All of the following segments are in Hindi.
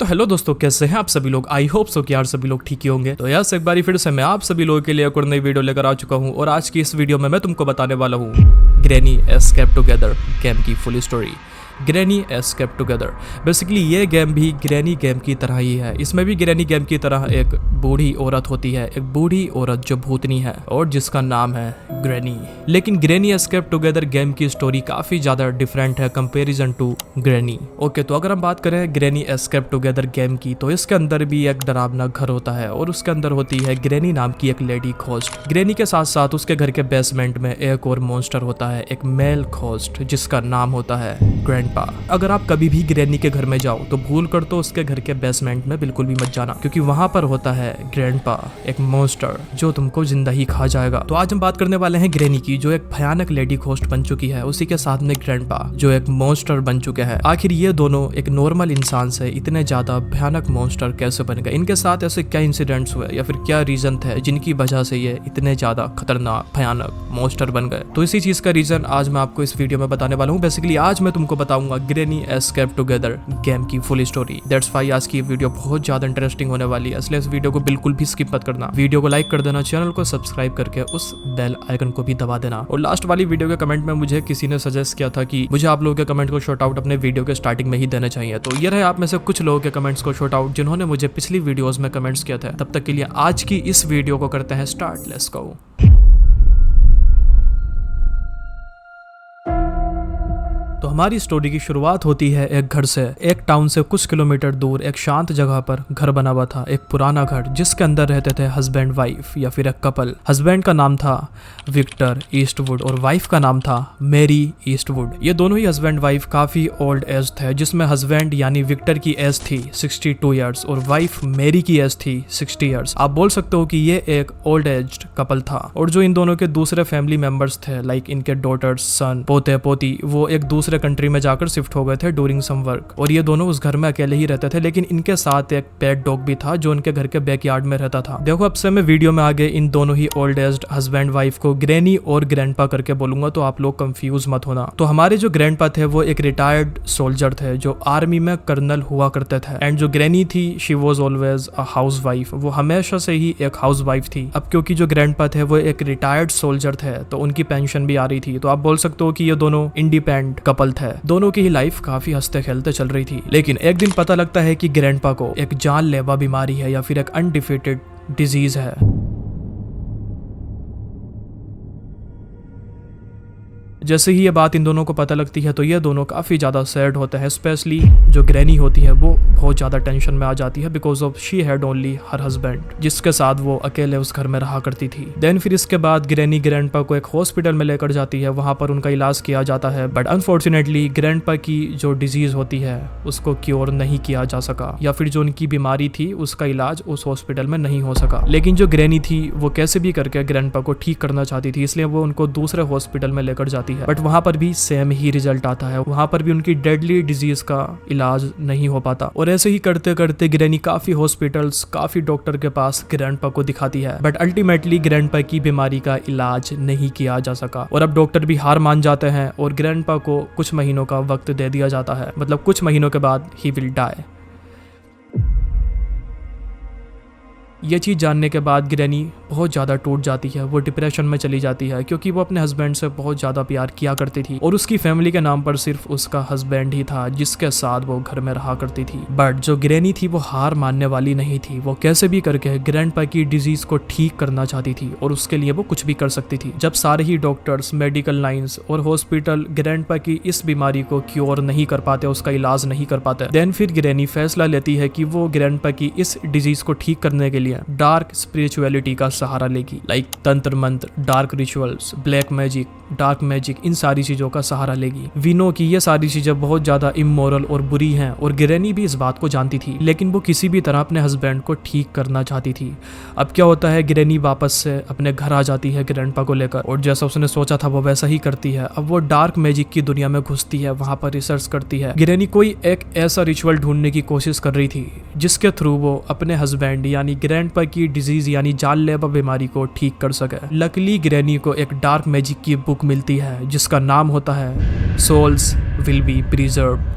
तो हेलो दोस्तों, कैसे हैं आप सभी लोग। आई होप सो कि यार सभी लोग ठीक ही होंगे। तो यार एक बार फिर से मैं आप सभी लोगों के लिए एक और नई वीडियो लेकर आ चुका हूं और आज की इस वीडियो में मैं तुमको बताने वाला हूं ग्रैनी एस्केप टुगेदर गेम की full story. Granny escape together basically ये गेम भी ग्रैनी गेम की तरह ही है। इसमें भी ग्रैनी गेम की तरह एक बूढ़ी औरत होती है, एक बूढ़ी औरत जो भूतनी है और जिसका नाम है ग्रैनी। लेकिन ग्रैनी एस्केप टुगेदर गेम की स्टोरी काफी ज्यादा डिफरेंट है कंपैरिजन टू ग्रैनी। ओके, तो अगर हम बात करें ग्रैनी एस्केप टुगेदर गेम की, तो इसके अंदर भी एक डरावना घर होता है और उसके अंदर होती है ग्रैनी नाम की एक लेडी घोस्ट। ग्रैनी के साथ साथ उसके घर के बेसमेंट में एक और मॉन्स्टर होता है, एक मेल घोस्ट जिसका नाम होता है ग्रैंडपा। अगर आप कभी भी ग्रैनी के घर में जाओ तो भूल कर तो उसके घर के बेसमेंट में बिल्कुल भी मत जाना, क्योंकि वहां पर होता है ग्रैंडपा, एक मॉन्स्टर जो तुमको जिंदा ही खा जाएगा। तो आज हम बात करने वाले हैं ग्रैनी की, जो एक भयानक लेडी घोस्ट बन चुकी है, उसी के साथ में ग्रैंडपा जो एक मॉन्स्टर बन चुके हैं। आखिर ये दोनों एक नॉर्मल इंसान से इतने ज्यादा भयानक मॉन्स्टर कैसे बन गए? इनके साथ ऐसे क्या इंसिडेंट्स हुए या फिर क्या रीजन थे जिनकी वजह से ये इतने ज्यादा खतरनाक भयानक मॉन्स्टर बन गए? तो इसी चीज का रीजन आज मैं आपको इस वीडियो में बताने वाला हूँ। बेसिकली आज मैं तुमको बताऊंगा ग्रैनी एस्केप टुगेदर गेम की फुल स्टोरी। दैट्स व्हाई आज की वीडियो बहुत ज्यादा इंटरेस्टिंग होने वाली है, इसलिए इस वीडियो को बिल्कुल भी स्किप मत करना। वीडियो को लाइक कर देना, चैनल को सब्सक्राइब करके उस बेल आइकन को भी दबा देना। और लास्ट वाली वीडियो के कमेंट में मुझे किसी ने सजेस्ट किया था कि मुझे आप लोगों के कमेंट को शॉर्ट आउट अपने वीडियो के स्टार्टिंग में ही देने चाहिए। तो ये रहे आप में से कुछ लोगों के कमेंट्स को शॉर्ट आउट जिन्होंने मुझे पिछली वीडियोस में कमेंट्स किए थे। तब तक के लिए आज की इस वीडियो को करते हैं स्टार्ट। Let's go. तो हमारी स्टोरी की शुरुआत होती है एक घर से। एक टाउन से कुछ किलोमीटर दूर एक शांत जगह पर घर बना हुआ था, एक पुराना घर जिसके अंदर रहते थे हस्बैंड वाइफ या फिर एक कपल। हस्बैंड का नाम था विक्टर ईस्टवुड और वाइफ का नाम था मैरी ईस्टवुड। ये दोनों ही हस्बैंड वाइफ काफी ओल्ड एज थे, जिसमें हस्बैंड यानी विक्टर की एज थी 62 ईयर्स और वाइफ मैरी की एज थी 60 ईयर्स। आप बोल सकते हो कि ये एक ओल्ड एज्ड कपल था। और जो इन दोनों के दूसरे फैमिली मेंबर्स थे, लाइक इनके डॉटर्स, सन, पोते पोती, वो एक दूसरे कंट्री में जाकर शिफ्ट हो गए थे ड्यूरिंग सम वर्क, और ये दोनों उस घर में अकेले ही रहते थे। लेकिन इनके साथ एक पेट डॉग भी था जो उनके घर के बैकयार्ड में रहता था। देखो, अब से मैं वीडियो में आगे इन दोनों ही ओल्ड एज्ड हस्बैंड वाइफ को ग्रैनी और ग्रैंडपा करके बोलूंगा, तो आप लोग कंफ्यूज मत होना। तो हमारे जो ग्रैंडपा थे वो एक रिटायर्ड सोल्जर थे जो आर्मी में कर्नल हुआ करते थे। एंड जो ग्रैनी थी she was always a house wife, वो हमेशा से ही एक हाउस वाइफ थी। अब क्योंकि जो ग्रैंडपा थे वो एक रिटायर्ड सोल्जर थे तो उनकी पेंशन भी आ रही थी। तो आप बोल सकते हो कि ये दोनों इंडिपेंडेंट कपल थे। दोनों की ही लाइफ काफी हंसते खेलते चल रही थी। लेकिन एक दिन पता लगता है कि ग्रैंडपा को एक जानलेवा बीमारी है या फिर एक अनडिफीटेड डिजीज है। जैसे ही ये बात इन दोनों को पता लगती है तो ये दोनों काफी ज्यादा सैड होते हैं। स्पेशली जो ग्रैनी होती है वो बहुत ज्यादा टेंशन में आ जाती है because of she had only her husband जिसके साथ वो अकेले उस घर में रहा करती थी। देन फिर इसके बाद ग्रैनी ग्रैंडपा को एक हॉस्पिटल में लेकर जाती है, वहां पर उनका इलाज किया जाता है। बट अनफॉर्चुनेटली ग्रैंडपा की जो डिजीज होती है उसको क्योर नहीं किया जा सका, या फिर जो उनकी बीमारी थी उसका इलाज उस हॉस्पिटल में नहीं हो सका। लेकिन जो ग्रैनी थी वो कैसे भी करके ग्रैंडपा को ठीक करना चाहती थी, इसलिए वो उनको दूसरे हॉस्पिटल में लेकर जाती है। बट वहां पर भी सेम ही रिजल्ट आता है, वहां पर भी उनकी डेडली डिजीज का इलाज नहीं हो पाता। और ऐसे ही करते करते ग्रैनी काफी हॉस्पिटल्स, काफी डॉक्टर के पास ग्रैंडपा को दिखाती है, बट अल्टीमेटली ग्रैंडपा की बीमारी का इलाज नहीं किया जा सका। और अब डॉक्टर भी हार मान जाते हैं और ग्रैंडपा को कुछ महीनों का वक्त दे दिया जाता है, मतलब कुछ महीनों के बाद ही विल डाई। ये चीज़ जानने के बाद ग्रैनी बहुत ज़्यादा टूट जाती है, वो डिप्रेशन में चली जाती है क्योंकि वो अपने हस्बैंड से बहुत ज़्यादा प्यार किया करती थी और उसकी फैमिली के नाम पर सिर्फ उसका हस्बैंड ही था जिसके साथ वो घर में रहा करती थी। बट जो ग्रैनी थी वो हार मानने वाली नहीं थी, वो कैसे भी करके ग्रैंडपा की डिजीज को ठीक करना चाहती थी और उसके लिए वो कुछ भी कर सकती थी। जब सारे ही डॉक्टर्स, मेडिकल लाइन्स और हॉस्पिटल ग्रैंडपा की इस बीमारी को क्योर नहीं कर पाते, उसका इलाज नहीं कर पाते, देन फिर ग्रैनी फैसला लेती है कि वो ग्रैंडपा की इस डिजीज को ठीक करने के लिए डार्क स्पिरिचुअलिटी का सहारा लेगी, like tantra mantra, dark rituals, black magic, dark magic, इन सारी चीजों का सहारा लेगी। वी नो कि ये सारी चीजें बहुत ज्यादा इमोरल और बुरी हैं और ग्रैनी भी इस बात को जानती थी, लेकिन वो किसी भी तरह अपने हस्बैंड को ठीक करना चाहती थी। अब क्या होता है, ग्रैनी वापस से अपने घर आ जाती है ग्रैंडपा को लेकर और जैसा उसने सोचा था वो वैसा ही करती है। अब वो डार्क मैजिक की दुनिया में घुसती है, वहां पर रिसर्च करती है। ग्रैनी कोई एक ऐसा रिचुअल ढूंढने की कोशिश कर रही थी जिसके थ्रू वो अपने हस्बैंड यानी ग्रैंडपा की डिजीज यानी जानलेवा बीमारी को ठीक कर सके। लकीली ग्रैनी को एक डार्क मैजिक की बुक मिलती है जिसका नाम होता है सोल्स विल बी प्रिजर्व्ड।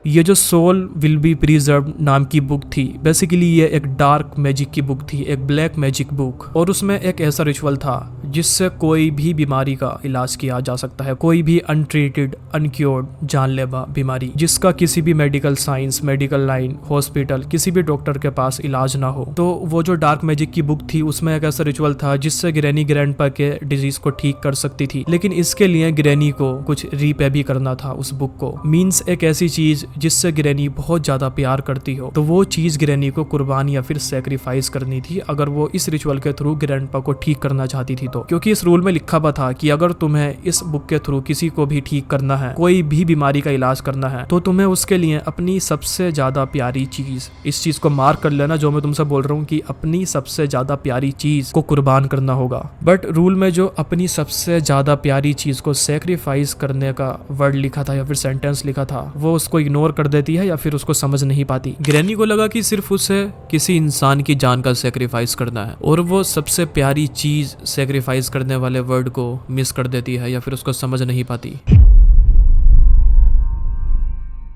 ये जो सोल विल बी प्रिजर्व नाम की बुक थी, बेसिकली ये एक डार्क मैजिक की बुक थी, एक ब्लैक मैजिक बुक। और उसमें एक ऐसा रिचुअल था जिससे कोई भी बीमारी का इलाज किया जा सकता है, कोई भी अनट्रीटेड अनक्योर्ड जानलेवा बीमारी जिसका किसी भी medical science, medical line, hospital, किसी भी डॉक्टर के पास इलाज ना हो। तो वो जो डार्क मैजिक की बुक थी उसमें एक ऐसा रिचुअल था जिससे ग्रैनी ग्रैंडपा के डिजीज को ठीक कर सकती थी, लेकिन इसके लिए ग्रैनी को कुछ रीपे भी करना था उस बुक को। मींस एक ऐसी चीज जिससे ग्रैनी बहुत ज्यादा प्यार करती हो, तो वो चीज ग्रैनी को कुर्बान या फिर सेक्रीफाइस करनी थी अगर वो इस रिचुअल के थ्रू ग्रैंडपा को ठीक करना चाहती थी। तो क्योंकि इस रूल में लिखा हुआ था कि अगर तुम्हें इस बुक के थ्रू किसी को भी ठीक करना है, कोई भी बीमारी का इलाज करना है, तो तुम्हें उसके लिए अपनी सबसे ज्यादा प्यारी चीज, इस चीज को मार्क कर लेना जो मैं तुमसे बोल रहा हूँ कि अपनी सबसे ज्यादा प्यारी चीज को कुर्बान करना होगा। बट रूल में जो अपनी सबसे ज्यादा प्यारी चीज को सेक्रीफाइस करने का वर्ड लिखा था या फिर सेंटेंस लिखा था, वो उसको इग्नोर कर देती है या फिर उसको समझ नहीं पाती। ग्रैनी को लगा कि सिर्फ उसे किसी इंसान की जान का सेक्रीफाइस करना है और वो सबसे प्यारी चीज सेक्रीफाइस करने वाले वर्ड को मिस कर देती है या फिर उसको समझ नहीं पाती।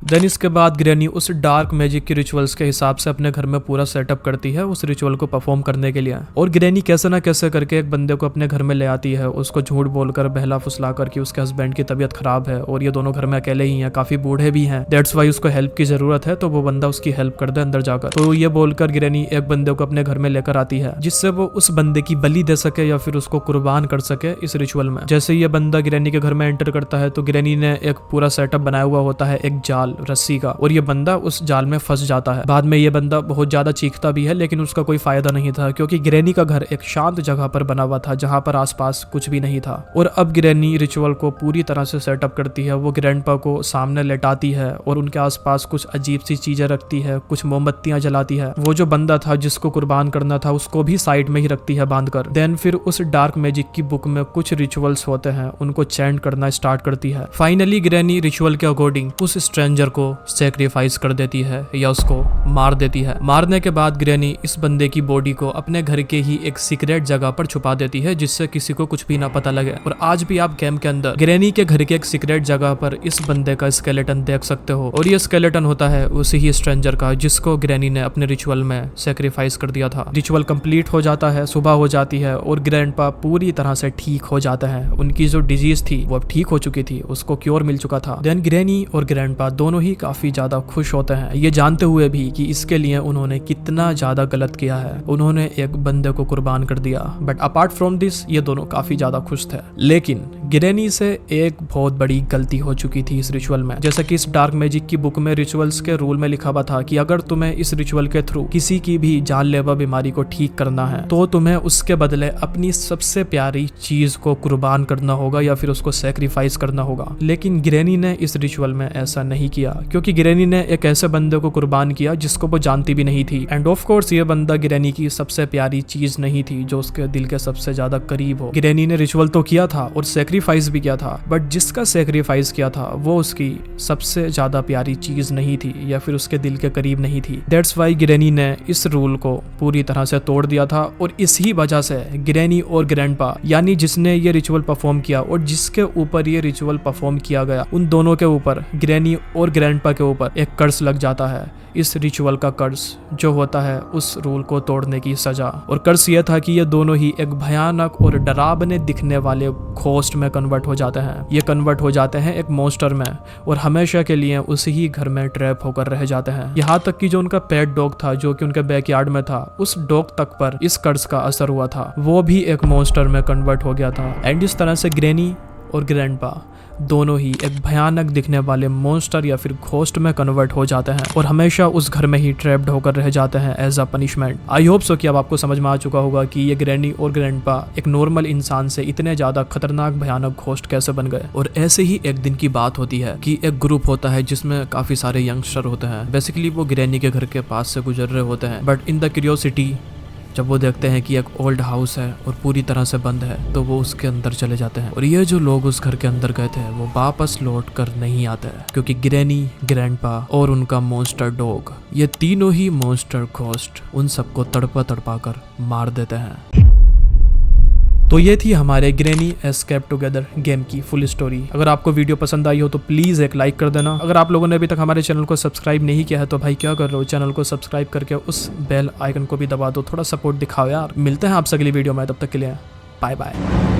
देन इसके बाद ग्रैनी उस डार्क मैजिक के रिचुअल्स के हिसाब से अपने घर में पूरा सेटअप करती है उस रिचुअल को परफॉर्म करने के लिए। और ग्रैनी कैसे ना कैसे करके एक बंदे को अपने घर में ले आती है, उसको झूठ बोलकर बहला फुसला कर कि उसके हस्बैंड की तबीयत खराब है और ये दोनों घर में अकेले ही हैं, काफी बूढ़े भी हैं, दैट्स वाई उसको हेल्प की जरूरत है, तो वो बंदा उसकी हेल्प कर दे अंदर जाकर। तो ये बोलकर ग्रैनी एक बंदे को अपने घर में लेकर आती है जिससे वो उस बंदे की बलि दे सके या फिर उसको कुर्बान कर सके इस रिचुअल में। जैसे ये बंदा ग्रैनी के घर में एंटर करता है तो ग्रैनी ने एक पूरा सेटअप बनाया हुआ होता है, एक जाल रस्सी का, और ये बंदा उस जाल में फंस जाता है। बाद में ये बंदा बहुत ज्यादा चीखता भी है लेकिन उसका कोई फायदा नहीं था क्योंकि ग्रैनी का घर एक शांत जगह पर बना हुआ था जहां पर आसपास कुछ भी नहीं था। और अब ग्रैनी रिचुअल को पूरी तरह से सेटअप करती है, वो ग्रैंडपा को सामने लेटाती है और उनके आसपास कुछ अजीब सी चीजें रखती है, कुछ मोमबत्तियां जलाती है, वो जो बंदा था जिसको कुर्बान करना था उसको भी साइड में ही रखती है बांधकर। देन फिर उस डार्क मैजिक की बुक में कुछ रिचुअल्स होते हैं, उनको चैंट करना स्टार्ट करती है। फाइनली ग्रैनी रिचुअल के अकॉर्डिंग उस स्ट्रेंजर को सेक्रीफाइस कर देती है या उसको मार देती है। मारने के बाद ग्रैनी इस बंदे की बॉडी को अपने घर के ही एक सीक्रेट जगह पर छुपा देती है जिससे किसी को कुछ भी ना पता लगे। और आज भी आप गेम के अंदर ग्रैनी के घर के एक सीक्रेट जगह पर इस बंदे का स्केलेटन देख सकते हो और ये स्केलेटन होता है उसी ही स्ट्रेंजर का जिसको ग्रैनी ने अपने रिचुअल में सेक्रीफाइस कर दिया था। रिचुअल कंप्लीट हो जाता है, सुबह हो जाती है और ग्रैंडपा पूरी तरह से ठीक हो जाते हैं। उनकी जो डिजीज थी वो अब ठीक हो चुकी थी, उसको क्योर मिल चुका था। देन ग्रैनी और ग्रैंडपा दोनों ही काफी ज्यादा खुश होते हैं, ये जानते हुए भी कि इसके लिए उन्होंने कितना ज्यादा गलत किया है, उन्होंने एक बंदे को कुर्बान कर दिया। बट अपार्ट फ्रॉम दिस ये दोनों काफी ज्यादा खुश थे। लेकिन ग्रैनी से एक बहुत बड़ी गलती हो चुकी थी इस रिचुअल में। जैसा कि इस डार्क मैजिक की बुक में रिचुअल्स के रूल में लिखा हुआ था कि अगर तुम्हें इस रिचुअल के थ्रू किसी की भी जानलेवा बीमारी को ठीक करना है तो तुम्हें उसके बदले अपनी सबसे प्यारी चीज को कुर्बान करना होगा या फिर उसको सेक्रीफाइस करना होगा। लेकिन ग्रैनी ने इस रिचुअल में ऐसा नहीं किया क्योंकि ग्रैनी ने एक ऐसे बंदे को कुर्बान किया जिसको वो जानती भी नहीं थी। एंड ऑफ कोर्स ये बंदा ग्रैनी की सबसे प्यारी चीज नहीं थी जो उसके दिल के सबसे ज्यादा करीब हो। ग्रैनी ने रिचुअल तो किया था और सेक्रीफाइस भी किया था, बट जिसका सेक्रीफाइस किया था वो उसकी सबसे ज्यादा प्यारी चीज नहीं थी या फिर उसके दिल के करीब नहीं थी। दैट्स वाई ग्रैनी ने इस रूल को पूरी तरह से तोड़ दिया था और इसी वजह से ग्रैनी और ग्रैंडपा यानी जिसने ये रिचुअल परफॉर्म किया और जिसके ऊपर ये रिचुअल परफॉर्म किया गया, उन दोनों के ऊपर, ग्रैनी और ग्रैंडपा के ऊपर एक कर्स लग जाता है। इस रिचुअल का कर्स जो होता है उस रूल को तोड़ने की सजा। और कर्स ये था कि ये दोनों ही एक भयानक और डरावने दिखने वाले घोस्ट में कन्वर्ट हो जाते हैं। ये कन्वर्ट हो जाते हैं एक मॉन्स्टर में और हमेशा के लिए उसी ही घर में ट्रैप होकर रह जाते हैं। यहाँ तक कि जो उनका पेट डॉग था जो कि उनके बैकयार्ड में था, उस डॉग तक पर इस कर्स का असर हुआ था, वो भी एक मॉन्स्टर में कन्वर्ट हो गया था। एंड इस तरह से ग्रैनी और ग्रैंडपा दोनों ही एक भयानक दिखने वाले मॉन्स्टर या फिर घोस्ट में कन्वर्ट हो जाते हैं और हमेशा उस घर में ही ट्रैप्ड होकर रह जाते हैं as a punishment. I hope so कि अब आपको समझ में आ चुका होगा कि ये ग्रैनी और ग्रैंडपा एक नॉर्मल इंसान से इतने ज्यादा खतरनाक भयानक घोस्ट कैसे बन गए। और ऐसे ही एक दिन की बात होती है कि एक ग्रुप होता है जिसमें काफी सारे यंगस्टर होते हैं। बेसिकली वो ग्रैनी के घर के पास से गुजर रहे होते हैं, बट इन द क्यूरियोसिटी जब वो देखते हैं कि एक ओल्ड हाउस है और पूरी तरह से बंद है तो वो उसके अंदर चले जाते हैं। और ये जो लोग उस घर के अंदर गए थे वो वापस लौट कर नहीं आते क्योंकि ग्रैनी, ग्रैंडपा और उनका मॉन्स्टर डॉग, ये तीनों ही मॉन्स्टर घोस्ट उन सबको तड़पा तड़पा कर मार देते हैं। तो ये थी हमारे ग्रैनी एस्केप टुगेदर गेम की फुल स्टोरी। अगर आपको वीडियो पसंद आई हो तो प्लीज एक लाइक कर देना। अगर आप लोगों ने अभी तक हमारे चैनल को सब्सक्राइब नहीं किया है तो भाई क्या कर रहे हो, चैनल को सब्सक्राइब करके उस बेल आइकन को भी दबा दो, थोड़ा सपोर्ट दिखाओ यार। मिलते हैं आपसे अगली वीडियो में, तब तक के लिए बाय बाय।